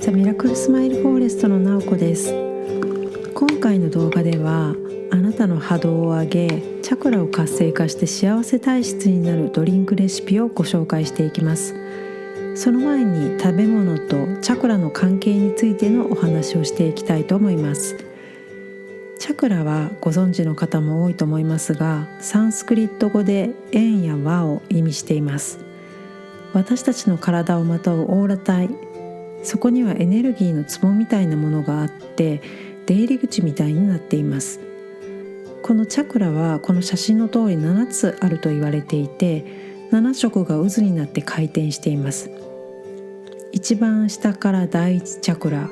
ザ・ミラクルスマイルフォーレストのなおこです。今回の動画ではあなたの波動を上げチャクラを活性化して幸せ体質になるドリンクレシピをご紹介していきます。その前に食べ物とチャクラの関係についてのお話をしていきたいと思います。チャクラはご存知の方も多いと思いますが、サンスクリット語で円や輪を意味しています。私たちの体をまとうオーラ体、そこにはエネルギーの壺みたいなものがあって出入り口みたいになっています。このチャクラはこの写真の通り7つあると言われていて、7色が渦になって回転しています。一番下から第一チャクラ、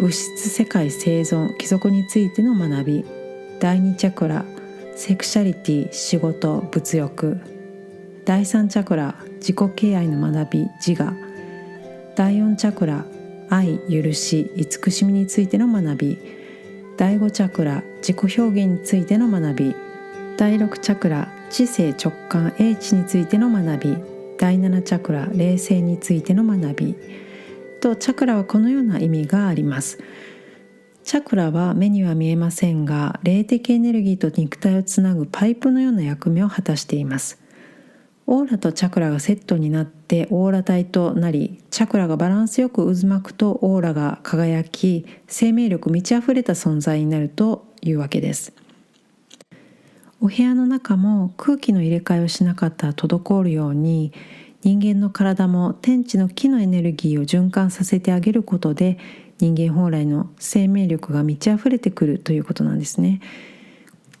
物質世界生存帰属についての学び。第2チャクラ、セクシャリティ仕事物欲。第3チャクラ、自己敬愛の学び自我。第4チャクラ、愛許し慈しみについての学び。第5チャクラ、自己表現についての学び。第6チャクラ、知性直感英知についての学び。第7チャクラ、霊性についての学びと、チャクラはこのような意味があります。チャクラは目には見えませんが、霊的エネルギーと肉体をつなぐパイプのような役目を果たしています。オーラとチャクラがセットになってオーラ体となり、チャクラがバランスよく渦巻くとオーラが輝き、生命力満ち溢れた存在になるというわけです。お部屋の中も空気の入れ替えをしなかったら滞るように、人間の体も天地の気のエネルギーを循環させてあげることで、人間本来の生命力が満ち溢れてくるということなんですね。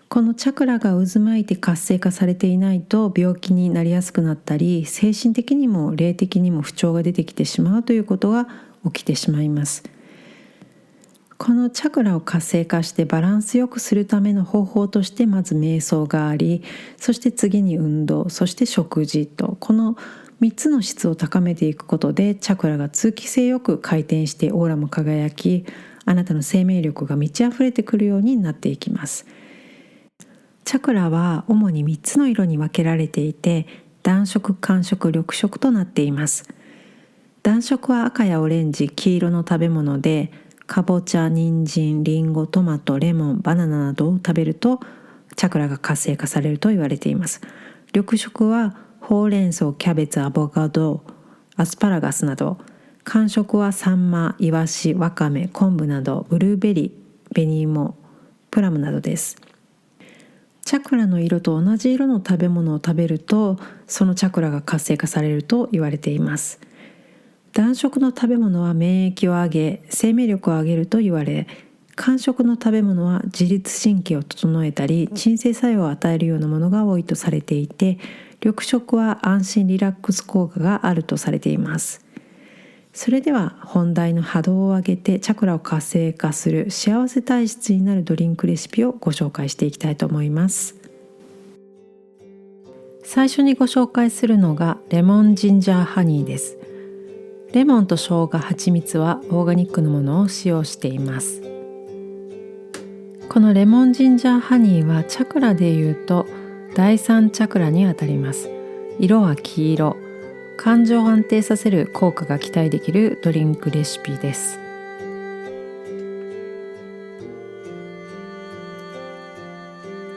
このチャクラが渦巻いて活性化されていないと病気になりやすくなったり、精神的にも霊的にも不調が出てきてしまうということが起きてしまいます。このチャクラを活性化してバランスよくするための方法として、まず瞑想があり、そして次に運動、そして食事と、この3つの質を高めていくことでチャクラが通気性よく回転してオーラも輝き、あなたの生命力が満ち溢れてくるようになっていきます。チャクラは主に3つの色に分けられていて、暖色、寒色、緑色となっています。暖色は赤やオレンジ、黄色の食べ物で、かぼちゃ、人参、リンゴ、トマト、レモン、バナナなどを食べるとチャクラが活性化されると言われています。緑色はほうれん草、キャベツ、アボカド、アスパラガスなど。寒色はサンマ、イワシ、ワカメ、昆布など、ブルーベリー、紅芋、プラムなどです。チャクラの色と同じ色の食べ物を食べると、そのチャクラが活性化されると言われています。暖色の食べ物は免疫を上げ、生命力を上げると言われ、寒色の食べ物は自律神経を整えたり、鎮静作用を与えるようなものが多いとされていて、緑色は安心リラックス効果があるとされています。それでは本題の波動を上げてチャクラを活性化する幸せ体質になるドリンクレシピをご紹介していきたいと思います。最初にご紹介するのがレモンジンジャーハニーです。レモンと生姜、蜂蜜はオーガニックのものを使用しています。このレモンジンジャーハニーはチャクラでいうと第3チャクラにあたります。色は黄色。感情を安定させる効果が期待できるドリンクレシピです。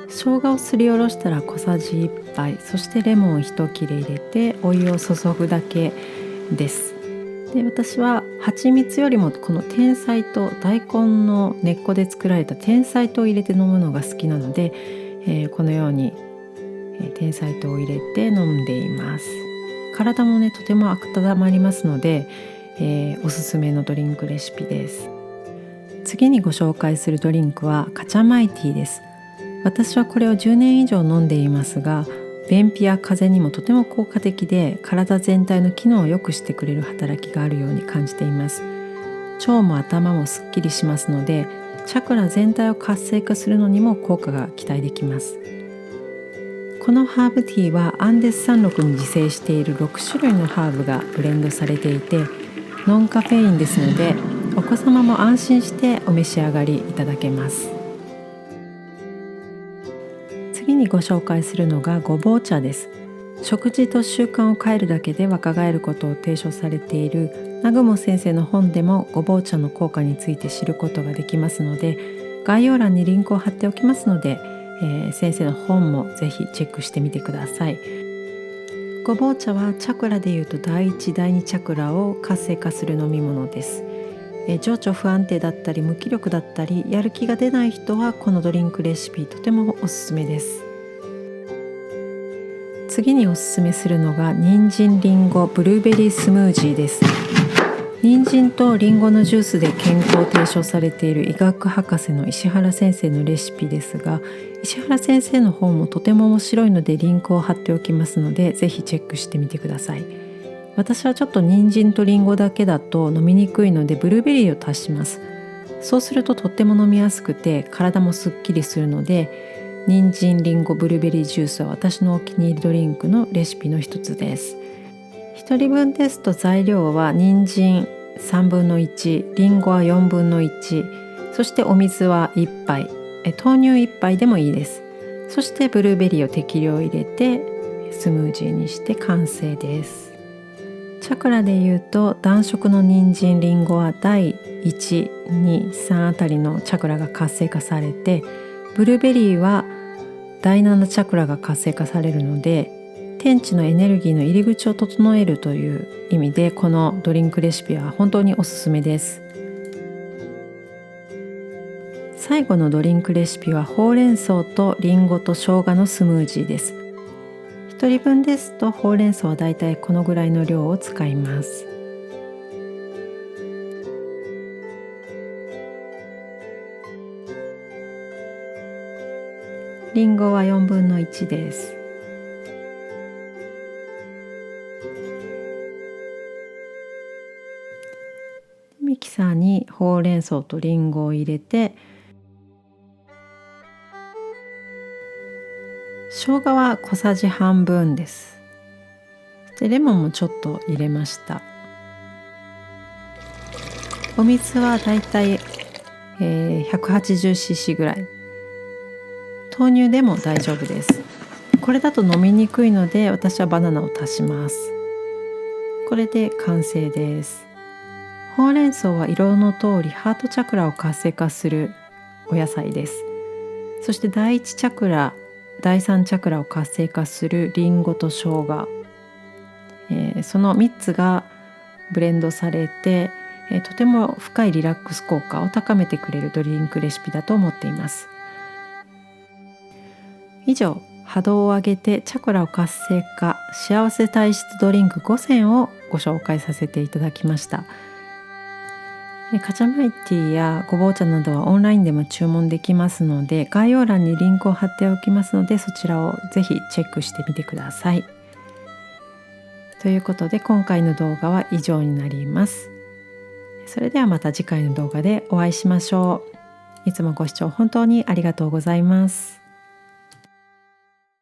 生姜をすりおろしたら小さじ1杯、そしてレモンを1切れ入れてお湯を注ぐだけです。で、私は蜂蜜よりもこの甜菜と大根の根っこで作られた甜菜糖を入れて飲むのが好きなので、このように甜菜糖を入れて飲んでいます。体もね、とても温まりますので、おすすめのドリンクレシピです。次にご紹介するドリンクはカチャマイティーです。私はこれを10年以上飲んでいますが、便秘や風邪にもとても効果的で、体全体の機能を良くしてくれる働きがあるように感じています。腸も頭もすっきりしますので、チャクラ全体を活性化するのにも効果が期待できます。このハーブティーはアンデス山麓に自生している6種類のハーブがブレンドされていて、ノンカフェインですので、お子様も安心してお召し上がりいただけます。次にご紹介するのがごぼう茶です。食事と習慣を変えるだけで若返ることを提唱されている南雲先生の本でもごぼう茶の効果について知ることができますので、概要欄にリンクを貼っておきますので、先生の本もぜひチェックしてみてください。ごぼう茶はチャクラでいうと第1第2チャクラを活性化する飲み物です。情緒不安定だったり無気力だったりやる気が出ない人はこのドリンクレシピとてもおすすめです。次におすすめするのが人参リンゴブルーベリースムージーです。人参とリンゴのジュースで健康を提唱されている医学博士の石原先生のレシピですが、石原先生の本もとても面白いのでリンクを貼っておきますのでぜひチェックしてみてください。私はちょっと人参とリンゴだけだと飲みにくいのでブルーベリーを足します。そうするととっても飲みやすくて体もすっきりするので、人参リンゴブルーベリージュースは私のお気に入りドリンクのレシピの一つです。1人分ですと材料は人参3分の1、リンゴは4分の1、そしてお水は1杯、豆乳1杯でもいいです。そしてブルーベリーを適量入れてスムージーにして完成です。チャクラでいうと暖色の人参リンゴは第1、2、3あたりのチャクラが活性化されて、ブルーベリーは第7チャクラが活性化されるので、天地のエネルギーの入り口を整えるという意味でこのドリンクレシピは本当におすすめです。最後のドリンクレシピはほうれん草とリンゴと生姜のスムージーです。1人分ですとほうれん草はだいたいこのぐらいの量を使います。リンゴは4分の1です。ミキサーにほうれん草とリンゴを入れて、生姜は小さじ半分です。でレモンもちょっと入れました。お水はだいたい 180cc ぐらい。豆乳でも大丈夫です。これだと飲みにくいので私はバナナを足します。これで完成です。ほうれん草は色の通りハートチャクラを活性化するお野菜です。そして第1チャクラ、第3チャクラを活性化するリンゴと生姜、その3つがブレンドされて、とても深いリラックス効果を高めてくれるドリンクレシピだと思っています。以上、波動を上げてチャクラを活性化幸せ体質ドリンク5選をご紹介させていただきました。カチャマイティーやごぼう茶などはオンラインでも注文できますので、概要欄にリンクを貼っておきますのでそちらをぜひチェックしてみてください。ということで今回の動画は以上になります。それではまた次回の動画でお会いしましょう。いつもご視聴本当にありがとうございます。